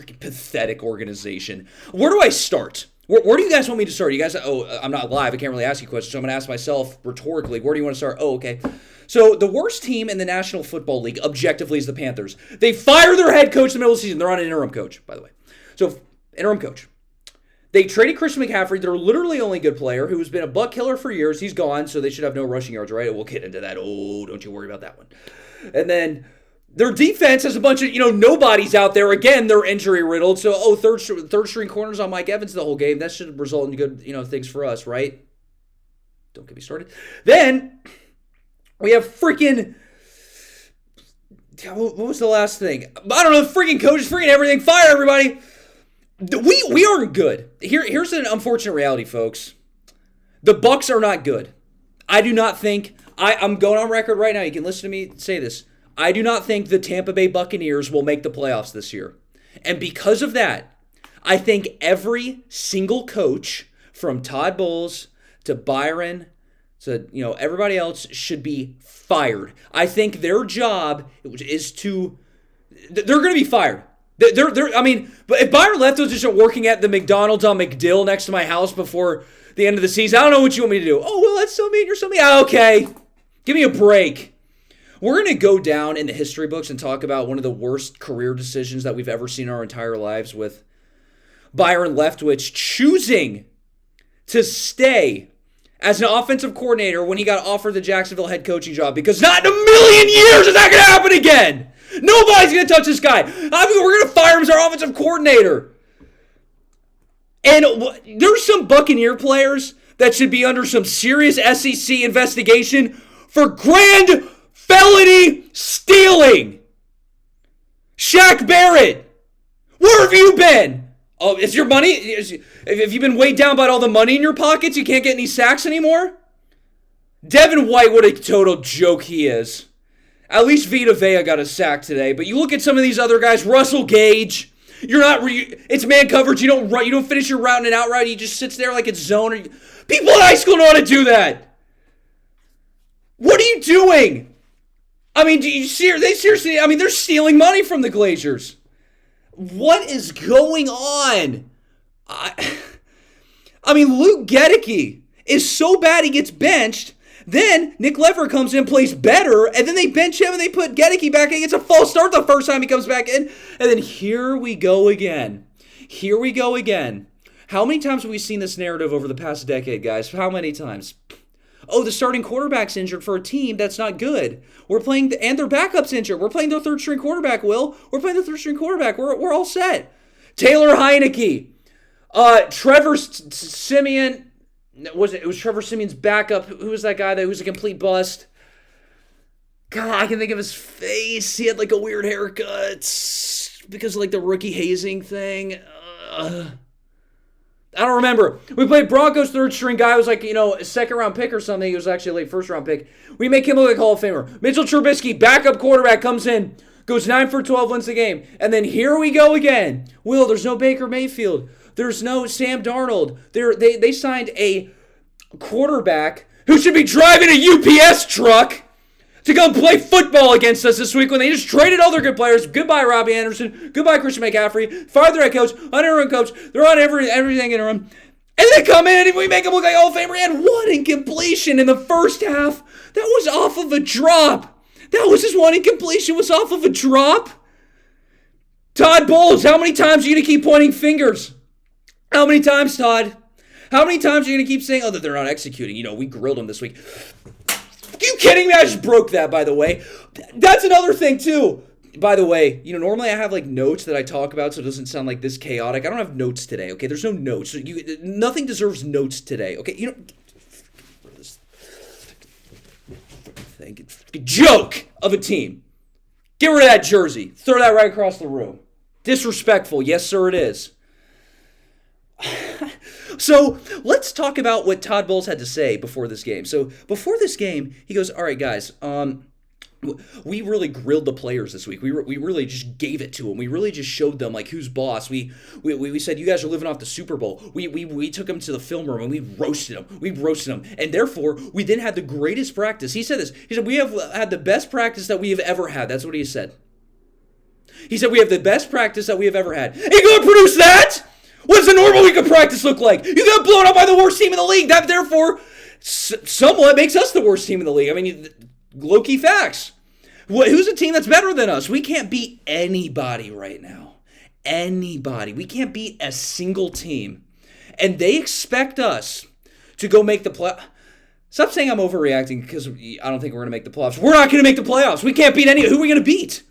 freaking pathetic organization. Where do I start? Where do you guys want me to start? You guys, I'm not live. I can't really ask you questions, so I'm going to ask myself rhetorically. Where do you want to start? Oh, okay. So the worst team in the National Football League, objectively, is the Panthers. They fire their head coach in the middle of the season. They're on an interim coach, by the way. So, interim coach. They traded Christian McCaffrey, their literally only good player, who's been a buck killer for years. He's gone, so they should have no rushing yards, right? We'll get into that. Oh, don't you worry about that one. And then their defense has a bunch of, nobodies out there. Again, they're injury riddled. So, third string corners on Mike Evans the whole game. That should result in good, things for us, right? Don't get me started. Then we have freaking, what was the last thing? I don't know, freaking coaches, freaking everything. Fire everybody. We aren't good. Here's an unfortunate reality, folks. The Bucs are not good. I do not think, I'm going on record right now. You can listen to me say this. I do not think the Tampa Bay Buccaneers will make the playoffs this year. And because of that, I think every single coach from Todd Bowles to Byron to, everybody else should be fired. I think their job is they're going to be fired. But if Byron Leftwich isn't working at the McDonald's on McDill next to my house before the end of the season, I don't know what you want me to do. Oh, well, that's so mean. You're so mean. Okay. Give me a break. We're going to go down in the history books and talk about one of the worst career decisions that we've ever seen in our entire lives with Byron Leftwich choosing to stay as an offensive coordinator when he got offered the Jacksonville head coaching job, because not in a million years is that going to happen again. Nobody's going to touch this guy. We're going to fire him as our offensive coordinator. And there's some Buccaneer players that should be under some serious SEC investigation for grand felony stealing. Shaq Barrett, where have you been? Oh, is your money? Have you been weighed down by all the money in your pockets? You can't get any sacks anymore? Devin White, what a total joke he is. At least Vita Vea got a sack today. But you look at some of these other guys, Russell Gage. It's man coverage. You don't finish your route in an out route. He just sits there like it's zone. People in high school know how to do that. What are you doing? They seriously, they're stealing money from the Glazers. What is going on? Luke Gedeke is so bad he gets benched. Then Nick Lever comes in, plays better, and then they bench him and they put Gedeke back in. It's a false start the first time he comes back in. And then here we go again. How many times have we seen this narrative over the past decade, guys? How many times? Oh, the starting quarterback's injured for a team that's not good. And their backup's injured. We're playing their third string quarterback, Will. We're playing the third string quarterback. We're all set. Taylor Heineke. Trevor Siemian. It was Trevor Siemian's backup. Who was that guy that was a complete bust? God, I can think of his face. He had like a weird haircut because of like the rookie hazing thing. I don't remember. We played Broncos third string guy. It was like, a second round pick or something. He was actually a late first round pick. We make him look like a Hall of Famer. Mitchell Trubisky, backup quarterback, comes in, goes 9 for 12, wins the game. And then here we go again. Will, there's no Baker Mayfield. There's no Sam Darnold. They signed a quarterback who should be driving a UPS truck to go play football against us this week when they just traded all their good players. Goodbye, Robbie Anderson. Goodbye, Christian McCaffrey. Fired their head coach, interim coach. They're on everything interim. And they come in and we make him look like Hall of Famer. He had one incompletion in the first half. That was off of a drop. That was his one incompletion, was off of a drop. Todd Bowles, how many times are you going to keep pointing fingers? How many times, Todd? How many times are you going to keep saying, that they're not executing? We grilled them this week. Are you kidding me? I just broke that, by the way. That's another thing, too. By the way, normally I have, notes that I talk about so it doesn't sound like this chaotic. I don't have notes today, okay? There's no notes. Nothing deserves notes today, okay? This joke of a team. Get rid of that jersey. Throw that right across the room. Disrespectful. Yes, sir, it is. So let's talk about what Todd Bowles had to say before this game. So before this game, he goes, all right, guys, we really grilled the players this week. We really just gave it to them. We really just showed them who's boss. We said, you guys are living off the Super Bowl. We took them to the film room and we roasted them. And therefore, we then had the greatest practice. He said this. He said, we have had the best practice that we have ever had. That's what he said. He said we have the best practice that we have ever had. Ain't going to produce that! What does a normal week of practice look like? You got blown out by the worst team in the league. That, therefore, somewhat makes us the worst team in the league. I mean, low-key facts. Who's a team that's better than us? We can't beat anybody right now. Anybody. We can't beat a single team. And they expect us to go make the play. Stop saying I'm overreacting because I don't think we're going to make the playoffs. We're not going to make the playoffs. We can't beat any. Who are we going to beat?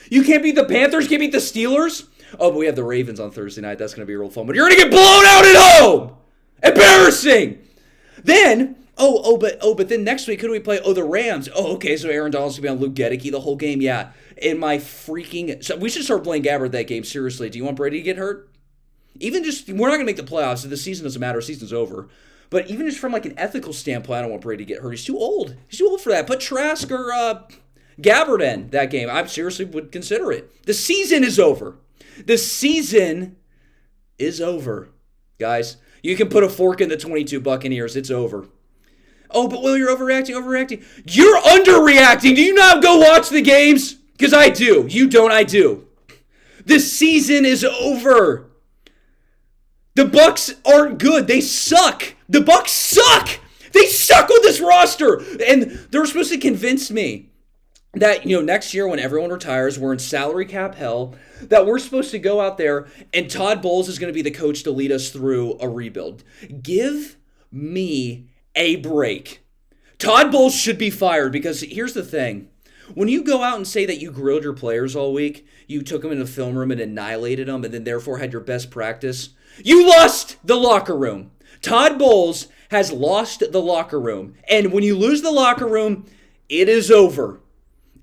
You can't beat the Panthers. Can't beat the Steelers. Oh, but we have the Ravens on Thursday night. That's going to be real fun. But you're going to get blown out at home. Embarrassing. Then, but then next week, who do we play? Oh, the Rams. Oh, okay, so Aaron Donald's going to be on Luke Gedeke the whole game. Yeah. In my freaking... So we should start playing Gabbard that game. Seriously. Do you want Brady to get hurt? Even just... We're not going to make the playoffs. The season doesn't matter. The season's over. But even just from like an ethical standpoint, I don't want Brady to get hurt. He's too old. He's too old for that. Put Trask or Gabbard in that game. I seriously would consider it. The season is over. The season is over, guys. You can put a fork in the 22 Buccaneers. It's over. Oh, but Will, you're overreacting. You're underreacting. Do you not go watch the games? Because I do. You don't, I do. The season is over. The Bucs aren't good. They suck. The Bucs suck. They suck with this roster. And they're supposed to convince me that, next year when everyone retires, we're in salary cap hell, that we're supposed to go out there and Todd Bowles is going to be the coach to lead us through a rebuild. Give me a break. Todd Bowles should be fired because here's the thing. When you go out and say that you grilled your players all week, you took them in the film room and annihilated them and then therefore had your best practice, you lost the locker room. Todd Bowles has lost the locker room. And when you lose the locker room, it is over.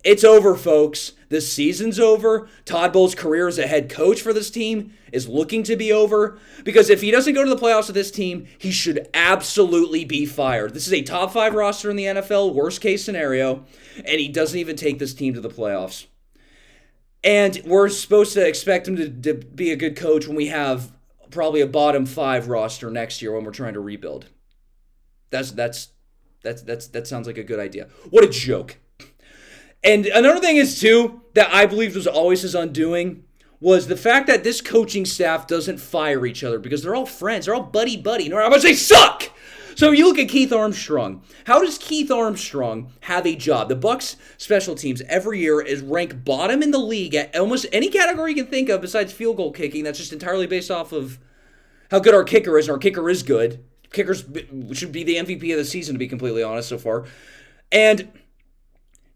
It's over, folks. The season's over. Todd Bowles' career as a head coach for this team is looking to be over. Because if he doesn't go to the playoffs with this team, he should absolutely be fired. This is a top 5 roster in the NFL, worst case scenario. And he doesn't even take this team to the playoffs. And we're supposed to expect him to be a good coach when we have probably a bottom 5 roster next year when we're trying to rebuild. That sounds like a good idea. What a joke. And another thing is, too, that I believe was always his undoing was the fact that this coaching staff doesn't fire each other because they're all friends. They're all buddy-buddy. No matter how much they suck! So you look at Keith Armstrong. How does Keith Armstrong have a job? The Bucs special teams every year is ranked bottom in the league at almost any category you can think of besides field goal kicking. That's just entirely based off of how good our kicker is, and our kicker is good. Kickers should be the MVP of the season, to be completely honest, so far. And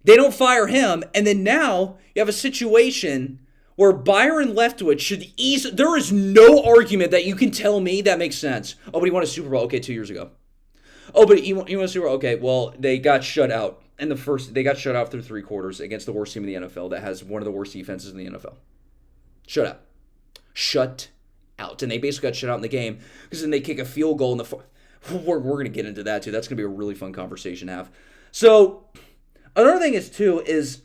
they don't fire him, and then now you have a situation where Byron Leftwich should ease. There is no argument that you can tell me that makes sense. Oh, but he won a Super Bowl. Okay, 2 years ago. Oh, but he won a Super Bowl. Okay, well, they got shut out in the first. They got shut out through 3 quarters against the worst team in the NFL that has one of the worst defenses in the NFL. Shut out. And they basically got shut out in the game because then they kick a field goal in the. We're going to get into that too. That's going to be a really fun conversation to have. So another thing is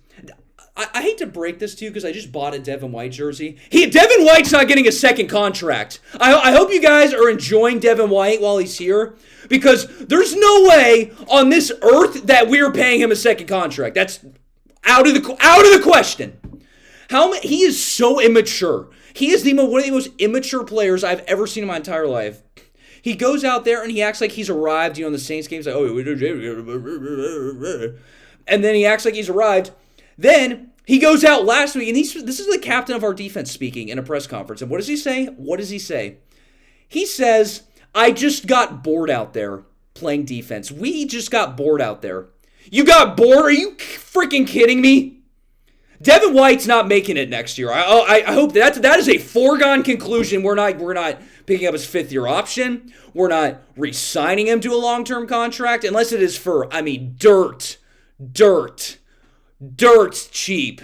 I hate to break this to you because I just bought a Devin White jersey. Devin White's not getting a second contract. I hope you guys are enjoying Devin White while he's here because there's no way on this earth that we're paying him a second contract. That's out of the question. He is so immature. He is one of the most immature players I've ever seen in my entire life. He goes out there and he acts like he's arrived, in the Saints games. Like, and then he acts like he's arrived. Then he goes out last week, and this is the captain of our defense speaking in a press conference. And what does he say? He says, I just got bored out there playing defense. We just got bored out there. You got bored? Are you freaking kidding me? Devin White's not making it next year. I hope that is a foregone conclusion. We're not picking up his 5th-year option. We're not re-signing him to a long-term contract unless it is for, dirt cheap.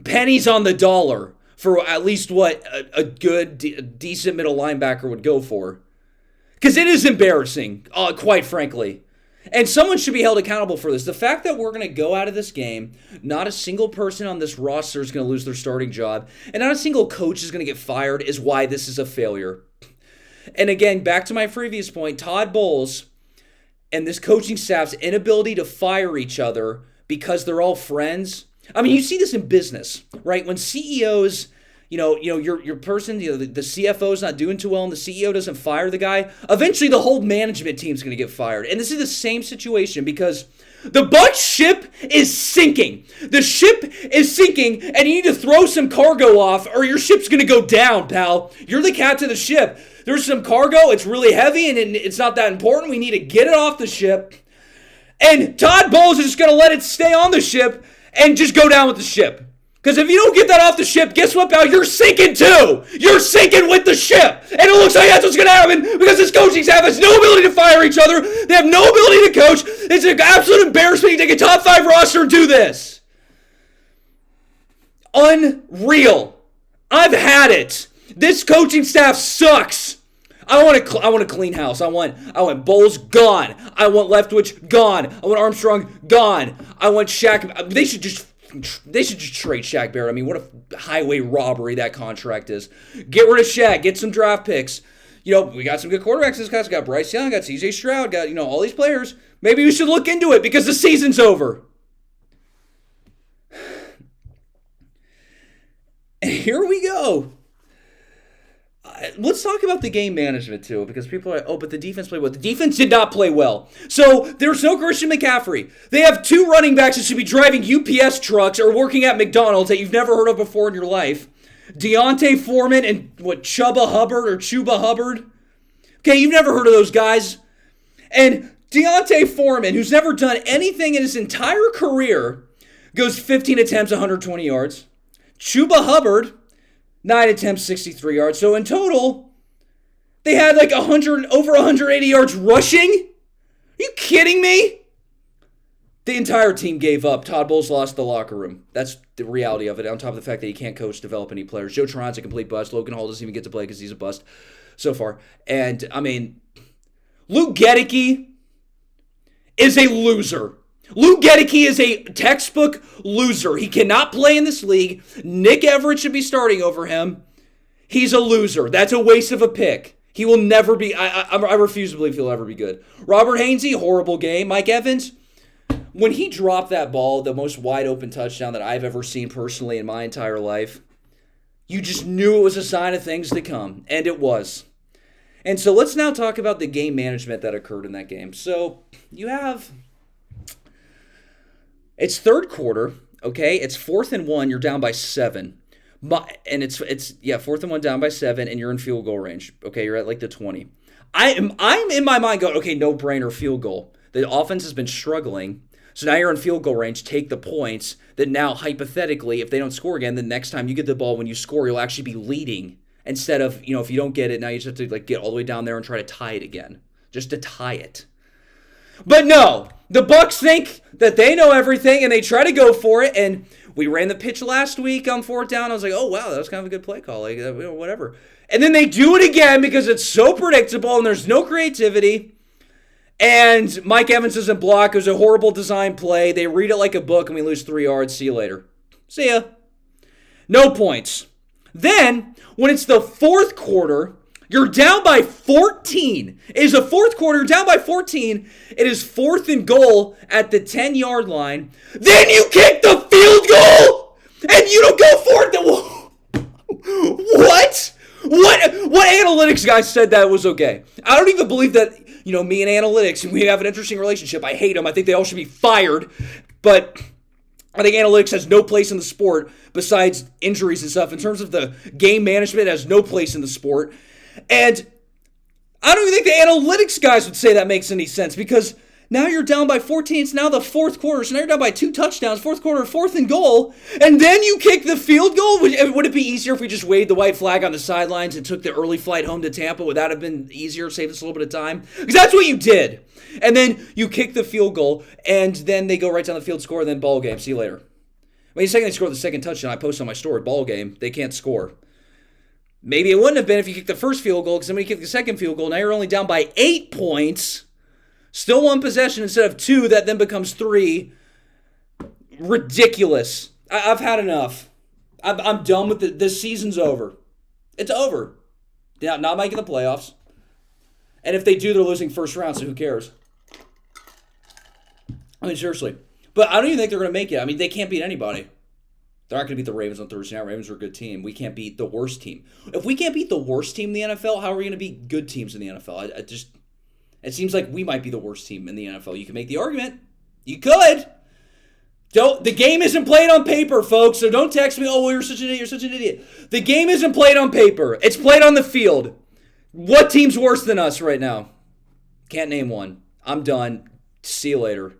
Pennies on the dollar for at least what a good, decent middle linebacker would go for. Because it is embarrassing, quite frankly. And someone should be held accountable for this. The fact that we're going to go out of this game, not a single person on this roster is going to lose their starting job, and not a single coach is going to get fired is why this is a failure. And again, back to my previous point, Todd Bowles and this coaching staff's inability to fire each other because they're all friends I mean, you see this in business, right? When CEOs, your person, the CFO's not doing too well and the CEO doesn't fire the guy, eventually the whole management team's going to get fired. And this is the same situation because the Bucs ship is sinking. The ship is sinking, and you need to throw some cargo off, or your ship's going to go down, pal. You're the captain of the ship. There's some cargo. It's really heavy, and it's not that important. We need to get it off the ship. And Todd Bowles is just going to let it stay on the ship and just go down with the ship. Because if you don't get that off the ship, guess what, pal? You're sinking too. You're sinking with the ship. And it looks like that's what's going to happen because this coaching staff has no ability to fire each other. They have no ability to coach. It's an absolute embarrassment. You take a top 5 roster and do this. Unreal. I've had it. This coaching staff sucks. I want a clean house. I want Bowles gone. I want Leftwich gone. I want Armstrong gone. I want Shaq. They should just trade Shaq Barrett. I mean, what a highway robbery that contract is. Get rid of Shaq. Get some draft picks. We got some good quarterbacks. This guy's got Bryce Young, got CJ Stroud, got, all these players. Maybe we should look into it because the season's over. And here we go. Let's talk about the game management, too, because people are like, but the defense played well. The defense did not play well. So there's no Christian McCaffrey. They have 2 running backs that should be driving UPS trucks or working at McDonald's that you've never heard of before in your life. Deontay Foreman and Chuba Hubbard. Okay, you've never heard of those guys. And Deontay Foreman, who's never done anything in his entire career, goes 15 attempts, 120 yards. Chuba Hubbard, 9 attempts, 63 yards. So in total, they had like over 180 yards rushing. Are you kidding me? The entire team gave up. Todd Bowles lost the locker room. That's the reality of it, on top of the fact that he can't coach, develop any players. Joe Tron's a complete bust. Logan Hall doesn't even get to play because he's a bust so far. And, I mean, Luke Gedeke is a loser. Luke Gedeke is a textbook loser. He cannot play in this league. Nick Everett should be starting over him. He's a loser. That's a waste of a pick. He will never be. I refuse to believe he'll ever be good. Robert Hainsey, horrible game. Mike Evans, when he dropped that ball, the most wide open touchdown that I've ever seen personally in my entire life, you just knew it was a sign of things to come. And it was. And so let's now talk about the game management that occurred in that game. So you have... It's third quarter, okay? It's 4th and 1. You're down by 7. And it's 4th and 1 down by 7, and you're in field goal range. Okay, you're at like the 20. I'm in my mind going, okay, no brainer field goal. The offense has been struggling, so now you're in field goal range. Take the points. That now hypothetically, if they don't score again, the next time you get the ball, when you score, you'll actually be leading instead of if you don't get it, now you just have to get all the way down there and try to tie it again, just to tie it. But no, the Bucs think that they know everything, and they try to go for it, and we ran the pitch last week on 4th down. I was like, oh, wow, that was kind of a good play call, whatever. And then they do it again because it's so predictable, and there's no creativity, and Mike Evans doesn't block. It was a horrible design play. They read it like a book, and we lose 3 yards. See you later. See ya. No points. Then, when it's the 4th quarter... You're down by 14. It is a 4th quarter. You're down by 14. It is 4th and goal at the 10-yard line. Then you kick the field goal, and you don't go for it. What? What analytics guy said that was okay? I don't even believe that, me and analytics, we have an interesting relationship. I hate them. I think they all should be fired. But I think analytics has no place in the sport besides injuries and stuff. In terms of the game management, it has no place in the sport. And I don't even think the analytics guys would say that makes any sense because now you're down by 14. It's now the 4th quarter. So now you're down by 2 touchdowns, 4th quarter, 4th and goal. And then you kick the field goal? Would it be easier if we just waved the white flag on the sidelines and took the early flight home to Tampa? Would that have been easier, save us a little bit of time? Because that's what you did. And then you kick the field goal, and then they go right down the field, score, and then ball game. See you later. The second they score the second touchdown, I post on my story, ball game, they can't score. Maybe it wouldn't have been if you kicked the first field goal because somebody kicked the second field goal. Now you're only down by 8 points. Still 1 possession instead of 2. That then becomes 3. Ridiculous. I've had enough. I'm done with it. This season's over. It's over. They're not making the playoffs. And if they do, they're losing first round, so who cares? I mean, seriously. But I don't even think they're going to make it. I mean, they can't beat anybody. They're not going to beat the Ravens on Thursday night. Ravens are a good team. We can't beat the worst team. If we can't beat the worst team in the NFL, how are we going to beat good teams in the NFL? It seems like we might be the worst team in the NFL. You can make the argument. You could. The game isn't played on paper, folks, so don't text me, oh, well, you're such an idiot, you're such an idiot. The game isn't played on paper. It's played on the field. What team's worse than us right now? Can't name one. I'm done. See you later.